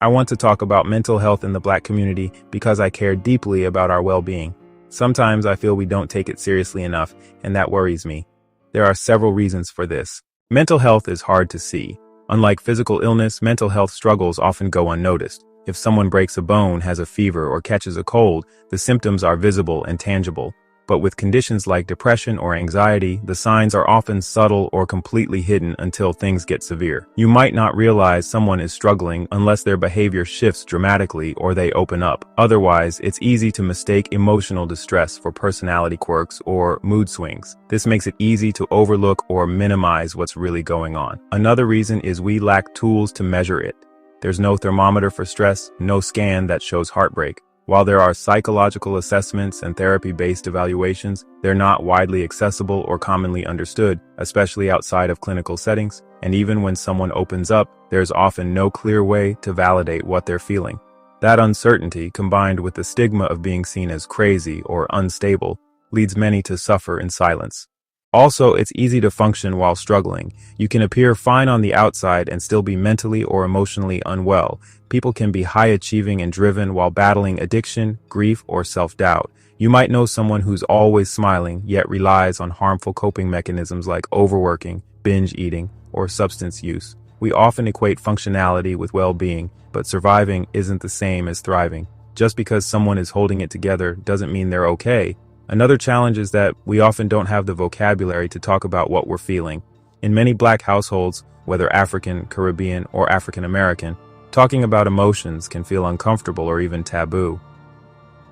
I want to talk about mental health in the Black community because I care deeply about our well-being. Sometimes I feel we don't take it seriously enough, and that worries me. There are several reasons for this. Mental health is hard to see. Unlike physical illness, mental health struggles often go unnoticed. If someone breaks a bone, has a fever, or catches a cold, the symptoms are visible and tangible. But with conditions like depression or anxiety, the signs are often subtle or completely hidden until things get severe. You might not realize someone is struggling unless their behavior shifts dramatically or they open up. Otherwise, it's easy to mistake emotional distress for personality quirks or mood swings. This makes it easy to overlook or minimize what's really going on. Another reason is we lack tools to measure it. There's no thermometer for stress, no scan that shows heartbreak. While there are psychological assessments and therapy-based evaluations, they're not widely accessible or commonly understood, especially outside of clinical settings. And even when someone opens up, there's often no clear way to validate what they're feeling. That uncertainty, combined with the stigma of being seen as crazy or unstable, leads many to suffer in silence. Also, it's easy to function while struggling. You can appear fine on the outside and still be mentally or emotionally unwell. People can be high-achieving and driven while battling addiction, grief, or self-doubt. You might know someone who's always smiling, yet relies on harmful coping mechanisms like overworking, binge eating, or substance use. We often equate functionality with well-being, but surviving isn't the same as thriving. Just because someone is holding it together doesn't mean they're okay. Another challenge is that we often don't have the vocabulary to talk about what we're feeling. In many Black households, whether African, Caribbean, or African American, talking about emotions can feel uncomfortable or even taboo.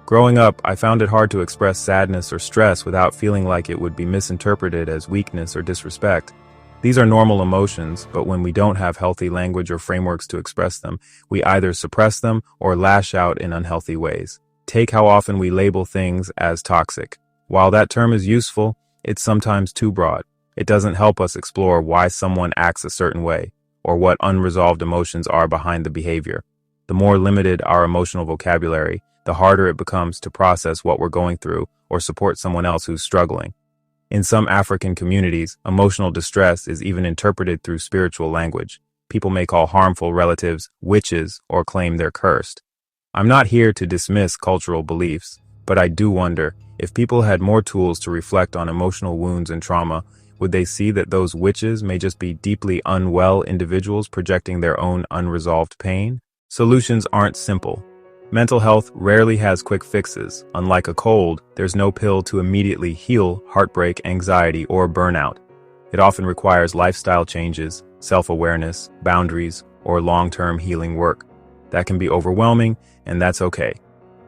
Growing up, I found it hard to express sadness or stress without feeling like it would be misinterpreted as weakness or disrespect. These are normal emotions, but when we don't have healthy language or frameworks to express them, we either suppress them or lash out in unhealthy ways. Take how often we label things as toxic. While that term is useful, it's sometimes too broad. It doesn't help us explore why someone acts a certain way, or what unresolved emotions are behind the behavior. The more limited our emotional vocabulary, the harder it becomes to process what we're going through or support someone else who's struggling. In some African communities, emotional distress is even interpreted through spiritual language. People may call harmful relatives witches or claim they're cursed. I'm not here to dismiss cultural beliefs, but I do wonder, if people had more tools to reflect on emotional wounds and trauma, would they see that those witches may just be deeply unwell individuals projecting their own unresolved pain? Solutions aren't simple. Mental health rarely has quick fixes. Unlike a cold, there's no pill to immediately heal heartbreak, anxiety, or burnout. It often requires lifestyle changes, self-awareness, boundaries, or long-term healing work. That can be overwhelming, and that's okay.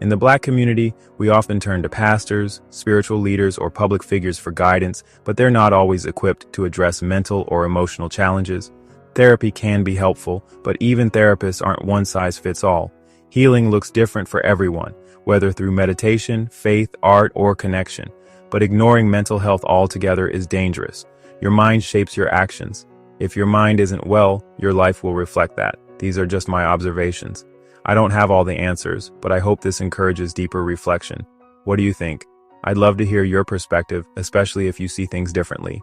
In the Black community, we often turn to pastors, spiritual leaders, or public figures for guidance, but they're not always equipped to address mental or emotional challenges. Therapy can be helpful, but even therapists aren't one size fits all. Healing looks different for everyone, whether through meditation, faith, art, or connection. But ignoring mental health altogether is dangerous. Your mind shapes your actions. If your mind isn't well, your life will reflect that. These are just my observations. I don't have all the answers, but I hope this encourages deeper reflection. What do you think? I'd love to hear your perspective, especially if you see things differently.